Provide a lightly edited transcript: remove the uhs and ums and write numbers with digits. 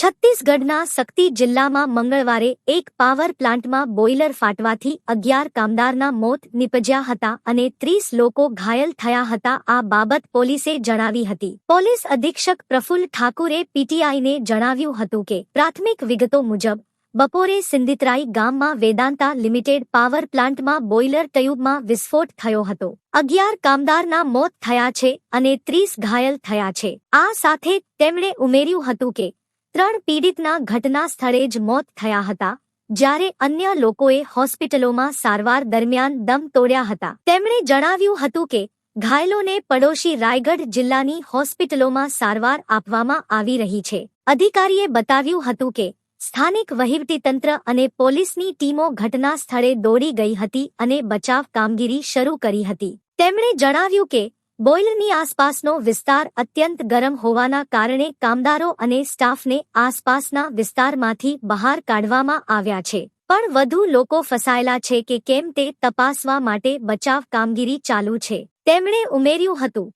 છત્તીસગઢના શક્તિ જિલ્લામાં મંગળવારે એક પાવર પ્લાન્ટમાં બોઇલર ફાટવાથી 11 કામદારના મોત નીપજ્યા હતા અને 30 લોકો ઘાયલ થયા હતા. આ બાબત પોલીસે જણાવી હતી. પોલીસ અધિક્ષક પ્રફુલ્લ ઠાકુરે પીટીઆઈને જણાવ્યું હતું કે પ્રાથમિક વિગતો મુજબ બપોરે સિંદિતરાઈ ગામમાં વેદાંતા લિમિટેડ પાવર પ્લાન્ટમાં બોઇલર ટ્યુબમાં વિસ્ફોટ થયો હતો. 11 કામદારના મોત થયા છે અને 30 ઘાયલ થયા છે. આ સાથે તેમણે ઉમેર્યું હતું કે 3 પીડિતના ઘટના સ્થળે જ મોત થયા હતા, જ્યારે અન્ય લોકોએ હોસ્પિટલોમાં સારવાર દરમિયાન દમ તોડ્યા હતા. તેમણે જણાવ્યું હતું કે ઘાયલોને પડોશી રાયગઢ જિલ્લાની હોસ્પિટલોમાં સારવાર આપવામાં આવી રહી છે. અધિકારીએ બતાવ્યું હતું કે સ્થાનિક વહીવટીતંત્ર અને પોલીસની ટીમો ઘટના સ્થળે દોડી ગઈ હતી અને બચાવ કામગીરી શરૂ કરી હતી. તેમણે જણાવ્યું કે બોઇલરની આસપાસનો વિસ્તાર અત્યંત ગરમ હોવાના કારણે કામદારો અને સ્ટાફને આસપાસના વિસ્તારમાંથી બહાર કાઢવામાં આવ્યા છે, પણ વધુ લોકો ફસાયેલા છે કે કેમ તે તપાસવા માટે બચાવ કામગીરી ચાલુ છે, તેમણે ઉમેર્યું હતું.